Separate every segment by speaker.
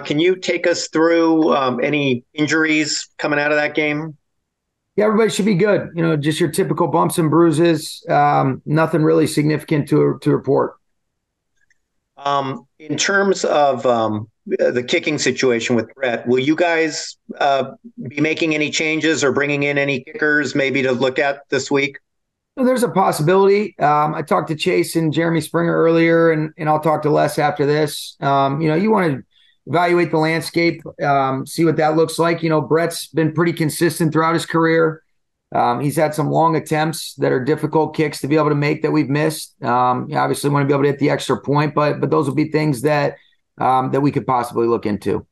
Speaker 1: Can you take us through any injuries coming out of that game?
Speaker 2: Yeah, everybody should be good. Just your typical bumps and bruises. Nothing really significant to report.
Speaker 1: In terms of the kicking situation with Brett, will you guys be making any changes or bringing in any kickers maybe to look at this week?
Speaker 2: Well, there's a possibility. I talked to Chase and Jeremy Springer earlier, and I'll talk to Les after this. You want to evaluate the landscape, see what that looks like. Brett's been pretty consistent throughout his career. He's had some long attempts that are difficult kicks to be able to make that we've missed. You obviously want to be able to hit the extra point, but those will be things that we could possibly look into.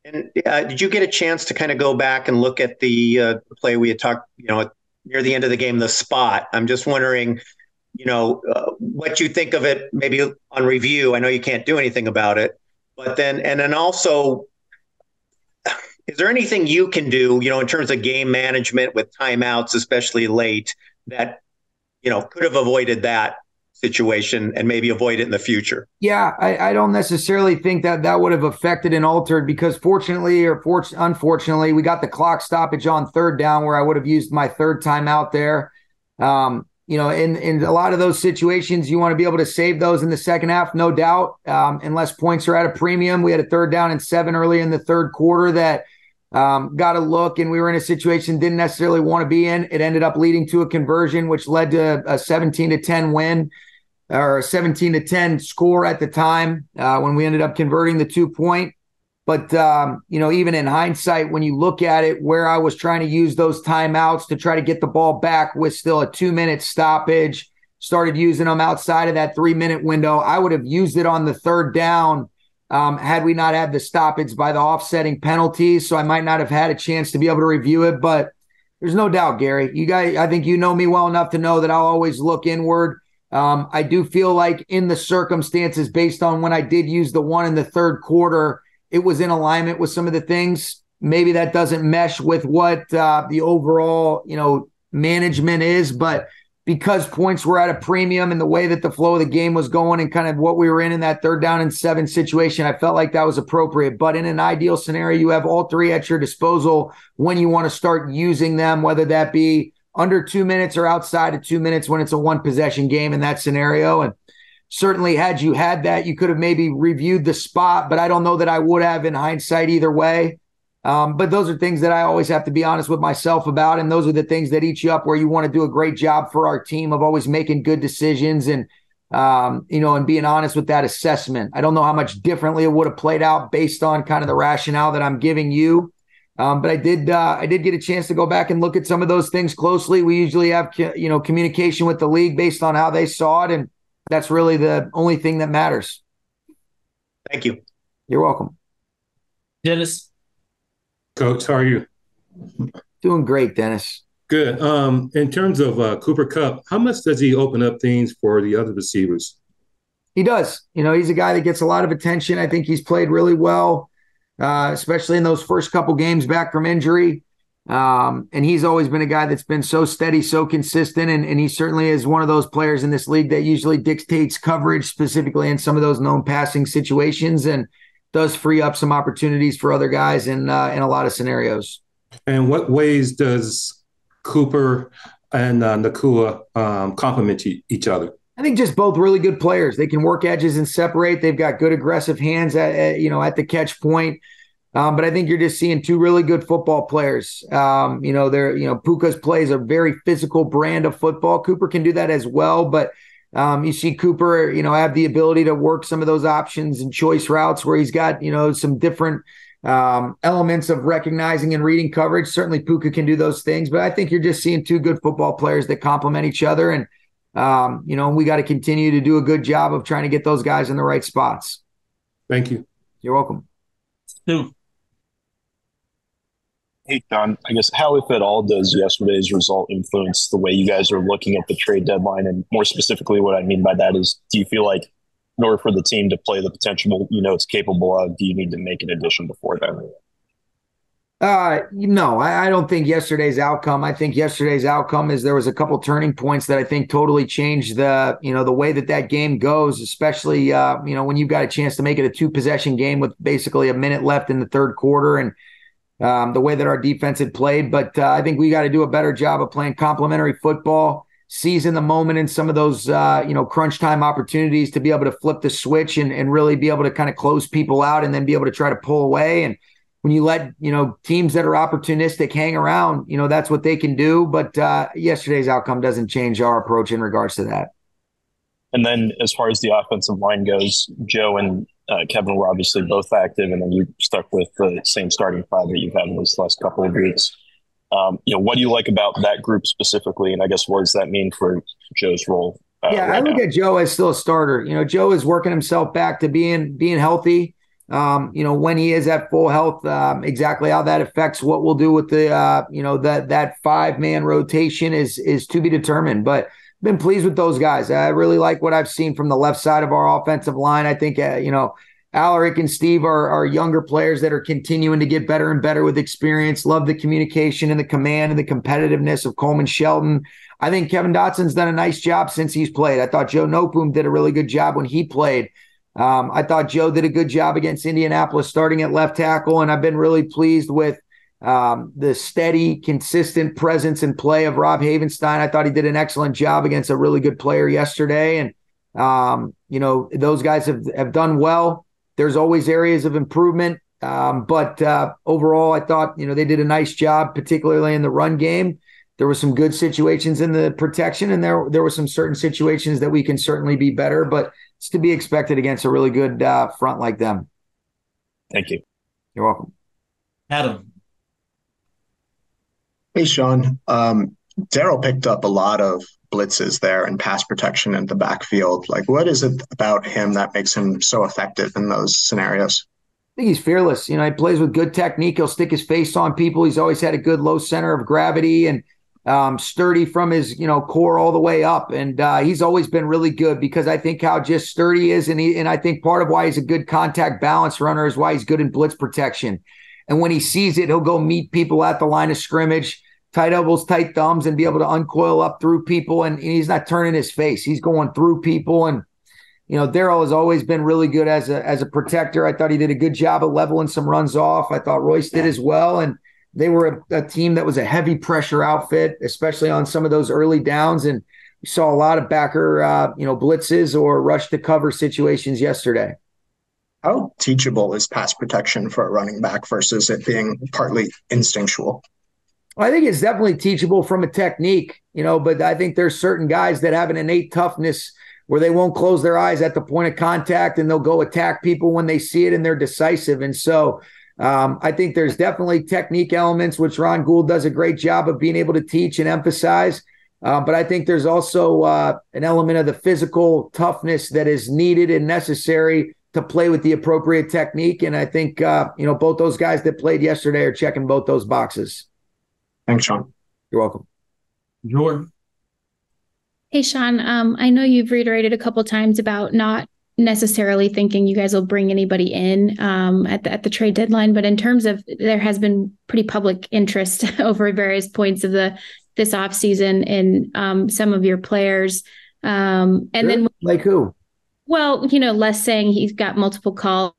Speaker 1: And did you get a chance to kind of go back and look at the play we had talked, near the end of the game, the spot? I'm just wondering, what you think of it, maybe on review. I know you can't do anything about it, but then also, is there anything you can do, in terms of game management with timeouts, especially late, that, could have avoided that situation and maybe avoid it in the future?
Speaker 2: Yeah, I don't necessarily think that would have affected and altered because fortunately or unfortunately, we got the clock stoppage on third down where I would have used my third timeout there. In a lot of those situations, you want to be able to save those in the second half, no doubt, unless points are at a premium. We had a 3rd down and 7 early in the third quarter that got a look, and we were in a situation didn't necessarily want to be in. It ended up leading to a conversion, which led to a 17-10 win, or a 17-10 score at the time when we ended up converting the 2-point. But, even in hindsight, when you look at it, where I was trying to use those timeouts to try to get the ball back with still a 2-minute stoppage, started using them outside of that 3-minute window, I would have used it on the 3rd down had we not had the stoppage by the offsetting penalties. So I might not have had a chance to be able to review it. But there's no doubt, Gary, you guys, I think you know me well enough to know that I'll always look inward. I do feel like in the circumstances, based on when I did use the one in the third quarter, it was in alignment with some of the things. Maybe that doesn't mesh with what the overall, management is, but because points were at a premium and the way that the flow of the game was going and kind of what we were in that 3rd down and 7 situation, I felt like that was appropriate. But in an ideal scenario, you have all three at your disposal when you want to start using them, whether that be under 2 minutes or outside of 2 minutes when it's a 1-possession game in that scenario. And certainly, had you had that, you could have maybe reviewed the spot, but I don't know that I would have in hindsight either way. But those are things that I always have to be honest with myself about, and those are the things that eat you up where you want to do a great job for our team of always making good decisions and, and being honest with that assessment. I don't know how much differently it would have played out based on kind of the rationale that I'm giving you. But I did get a chance to go back and look at some of those things closely. We usually have, communication with the league based on how they saw it, and that's really the only thing that matters.
Speaker 1: Thank you.
Speaker 2: You're welcome.
Speaker 3: Dennis.
Speaker 4: Coach, how are you?
Speaker 2: Doing great, Dennis.
Speaker 4: Good. In terms of Cooper Kupp, how much does he open up things for the other receivers?
Speaker 2: He does. He's a guy that gets a lot of attention. I think he's played really well, especially in those first couple games back from injury. And he's always been a guy that's been so steady, so consistent. And he certainly is one of those players in this league that usually dictates coverage, specifically in some of those known passing situations, and does free up some opportunities for other guys in a lot of scenarios.
Speaker 4: And what ways does Cooper and Nakua complement each other?
Speaker 2: I think just both really good players. They can work edges and separate. They've got good aggressive hands at the catch point. But I think you're just seeing two really good football players. Puka's plays a very physical brand of football. Cooper can do that as well, but you see Cooper, have the ability to work some of those options and choice routes where he's got, some different elements of recognizing and reading coverage. Certainly Puka can do those things, but I think you're just seeing two good football players that complement each other. And, we got to continue to do a good job of trying to get those guys in the right spots.
Speaker 4: Thank you.
Speaker 2: You're welcome.
Speaker 3: Stu.
Speaker 5: Hey, John, I guess how, if at all, does yesterday's result influence the way you guys are looking at the trade deadline? And more specifically, what I mean by that is, do you feel like in order for the team to play the potential, it's capable of, do you need to make an addition before then?
Speaker 2: No, I don't think yesterday's outcome. I think yesterday's outcome is there was a couple turning points that I think totally changed the way that game goes, especially, when you've got a chance to make it a 2-possession game with basically a minute left in the third quarter and the way that our defense had played. But I think we got to do a better job of playing complementary football, seizing the moment in some of those, crunch time opportunities to be able to flip the switch and really be able to kind of close people out and then be able to try to pull away. And when you let, teams that are opportunistic hang around, that's what they can do. But yesterday's outcome doesn't change our approach in regards to that.
Speaker 5: And then as far as the offensive line goes, Joe and Kevin were obviously both active, and then you stuck with the same starting five that you've had in this last couple of weeks. What do you like about that group specifically? And I guess what does that mean for Joe's role?
Speaker 2: I look at Joe as still a starter. Joe is working himself back to being healthy. When he is at full health, exactly how that affects what we'll do with the, that 5-man rotation is to be determined. But been pleased with those guys. I really like what I've seen from the left side of our offensive line. I think, Alaric and Steve are younger players that are continuing to get better and better with experience. Love the communication and the command and the competitiveness of Coleman Shelton. I think Kevin Dotson's done a nice job since he's played. I thought Joe Noteboom did a really good job when he played. I thought Joe did a good job against Indianapolis starting at left tackle, and I've been really pleased with the steady, consistent presence and play of Rob Havenstein. I thought he did an excellent job against a really good player yesterday, and those guys have done well. There's always areas of improvement, but overall, I thought they did a nice job, particularly in the run game. There were some good situations in the protection, and there were some certain situations that we can certainly be better, but it's to be expected against a really good front like them.
Speaker 5: Thank you.
Speaker 2: You're welcome.
Speaker 3: Adam.
Speaker 6: Hey, Sean. Daryl picked up a lot of blitzes there and pass protection in the backfield. Like, what is it about him that makes him so effective in those scenarios?
Speaker 2: I think he's fearless. He plays with good technique. He'll stick his face on people. He's always had a good low center of gravity and sturdy from his, core all the way up. And he's always been really good because I think how just sturdy he is. And I think part of why he's a good contact balance runner is why he's good in blitz protection. And when he sees it, he'll go meet people at the line of scrimmage, tight elbows, tight thumbs, and be able to uncoil up through people. And he's not turning his face. He's going through people. And, Daryl has always been really good as a protector. I thought he did a good job of leveling some runs off. I thought Royce did as well. And they were a team that was a heavy pressure outfit, especially on some of those early downs. And we saw a lot of backer, blitzes or rush to cover situations yesterday.
Speaker 6: How teachable is pass protection for a running back versus it being partly instinctual?
Speaker 2: Well, I think it's definitely teachable from a technique, but I think there's certain guys that have an innate toughness where they won't close their eyes at the point of contact and they'll go attack people when they see it and they're decisive. And so I think there's definitely technique elements, which Ron Gould does a great job of being able to teach and emphasize. But I think there's also an element of the physical toughness that is needed and necessary to play with the appropriate technique. And I think, both those guys that played yesterday are checking both those boxes.
Speaker 6: Thanks, Sean.
Speaker 2: You're welcome.
Speaker 3: Jordan.
Speaker 7: Hey, Sean, I know you've reiterated a couple times about not necessarily thinking you guys will bring anybody in at the trade deadline, but in terms of there has been pretty public interest over various points of this offseason in some of your players. And
Speaker 2: sure.
Speaker 7: Then
Speaker 2: like who?
Speaker 7: Well, Les saying he's got multiple calls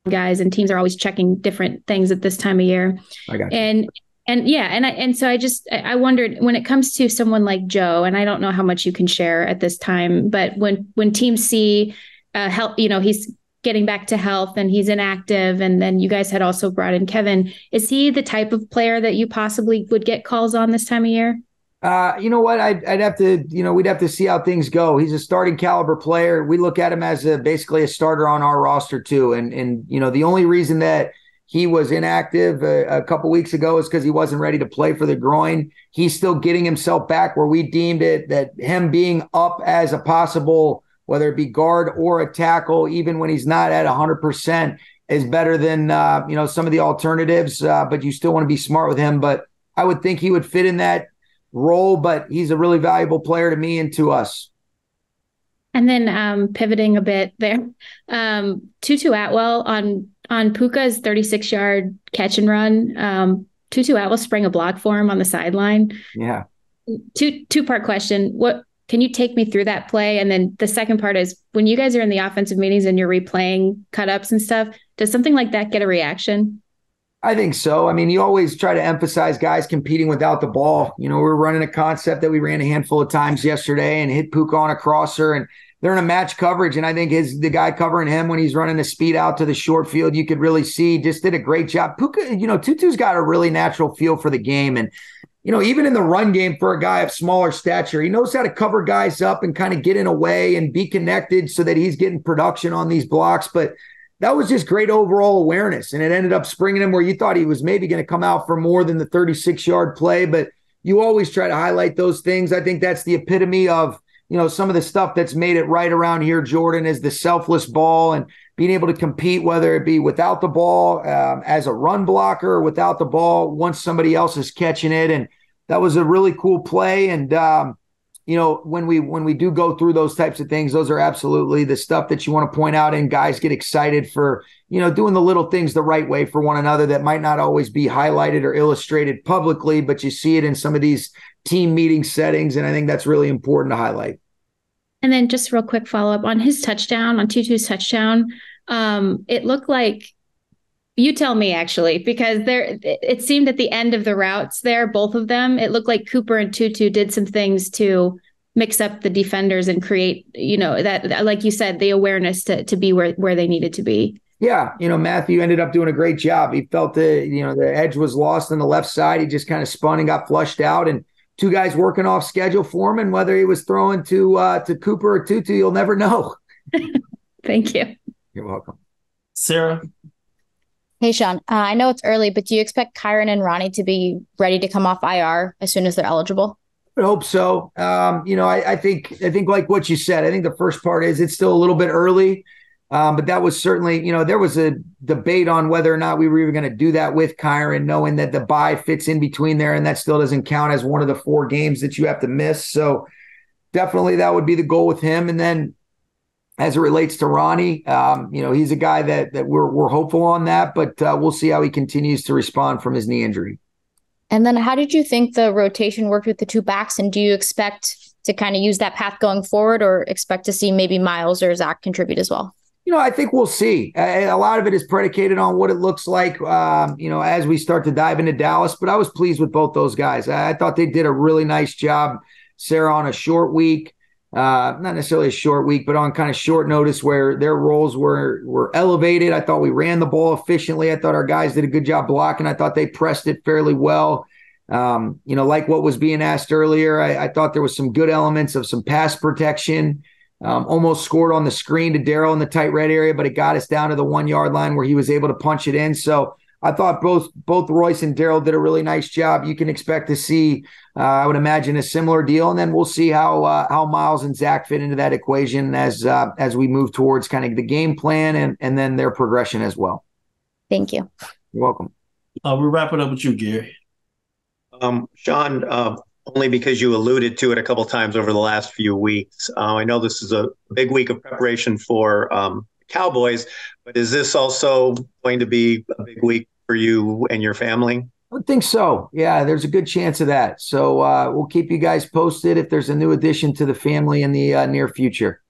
Speaker 7: guys and teams are always checking different things at this time of year.
Speaker 2: I got you.
Speaker 7: So I wondered when it comes to someone like Joe, and I don't know how much you can share at this time, but when teams see health, he's getting back to health and he's inactive, and then you guys had also brought in Kevin, is he the type of player that you possibly would get calls on this time of year?
Speaker 2: You know what? I'd have to, we'd have to see how things go. He's a starting caliber player. We look at him as basically a starter on our roster too. And the only reason that he was inactive a couple weeks ago is because he wasn't ready to play for the groin. He's still getting himself back where we deemed it that him being up as a possible, whether it be guard or a tackle, even when he's not at 100%, is better than, some of the alternatives. But you still want to be smart with him. But I would think he would fit in that role, but he's a really valuable player to me and to us.
Speaker 7: And then pivoting a bit there, Tutu Atwell on Puka's 36-yard catch and run. Tutu Atwell sprang a block for him on the sideline.
Speaker 2: Yeah.
Speaker 7: Two-part question. What can you take me through that play? And then the second part is, when you guys are in the offensive meetings and you're replaying cut-ups and stuff, does something like that get a reaction?
Speaker 2: I think so. I mean, you always try to emphasize guys competing without the ball. We're running a concept that we ran a handful of times yesterday and hit Puka on a crosser, and they're in a match coverage. And I think the guy covering him when he's running a speed out to the short field, you could really see just did a great job. Puka, Tutu's got a really natural feel for the game. And, even in the run game for a guy of smaller stature, he knows how to cover guys up and kind of get in a way and be connected so that he's getting production on these blocks. But that was just great overall awareness. And it ended up springing him where you thought he was maybe going to come out for more than the 36-yard play. But you always try to highlight those things. I think that's the epitome of, some of the stuff that's made it right around here, Jordan, is the selfless ball and being able to compete, whether it be without the ball as a run blocker or without the ball once somebody else is catching it. And that was a really cool play. And, when we do go through those types of things, those are absolutely the stuff that you want to point out, and guys get excited for, doing the little things the right way for one another that might not always be highlighted or illustrated publicly, but you see it in some of these team meeting settings. And I think that's really important to highlight.
Speaker 7: And then just real quick follow-up on his touchdown, on Tutu's touchdown. It looked like, you tell me actually, because it seemed at the end of the routes there, both of them, it looked like Cooper and Tutu did some things to mix up the defenders and create, that, like you said, the awareness to be where they needed to be.
Speaker 2: Yeah. Matthew ended up doing a great job. He felt the edge was lost on the left side. He just kind of spun and got flushed out, and two guys working off schedule for him. And whether he was throwing to Cooper or Tutu, you'll never know.
Speaker 7: Thank you.
Speaker 2: You're welcome.
Speaker 3: Sarah?
Speaker 8: Hey, Sean, I know it's early, but do you expect Kyron and Ronnie to be ready to come off IR as soon as they're eligible?
Speaker 2: I hope so. I think like what you said, I think the first part is it's still a little bit early, but that was certainly, there was a debate on whether or not we were even going to do that with Kyron, knowing that the bye fits in between there, and that still doesn't count as one of the 4 games that you have to miss. So definitely that would be the goal with him. And then as it relates to Ronnie, he's a guy that we're hopeful on that, but we'll see how he continues to respond from his knee injury.
Speaker 8: And then how did you think the rotation worked with the 2 backs? And do you expect to kind of use that path going forward, or expect to see maybe Miles or Zach contribute as well?
Speaker 2: I think we'll see. A lot of it is predicated on what it looks like, as we start to dive into Dallas. But I was pleased with both those guys. I thought they did a really nice job, Sarah, on a short week. Not necessarily a short week, but on kind of short notice where their roles were elevated. I thought we ran the ball efficiently. I thought our guys did a good job blocking. I thought they pressed it fairly well. Like what was being asked earlier, I thought there was some good elements of some pass protection. Almost scored on the screen to Darryl in the tight red area, but it got us down to the 1-yard line where he was able to punch it in. So I thought both Royce and Darryl did a really nice job. You can expect to see, I would imagine, a similar deal, and then we'll see how Miles and Zach fit into that equation as we move towards kind of the game plan and then their progression as well.
Speaker 8: Thank you.
Speaker 2: You're welcome.
Speaker 3: We're wrapping up with you, Gary.
Speaker 1: Sean, only because you alluded to it a couple times over the last few weeks. I know this is a big week of preparation for Cowboys, but is this also going to be a big week for you and your family?
Speaker 2: I think so. Yeah, there's a good chance of that. So we'll keep you guys posted if there's a new addition to the family in the near future.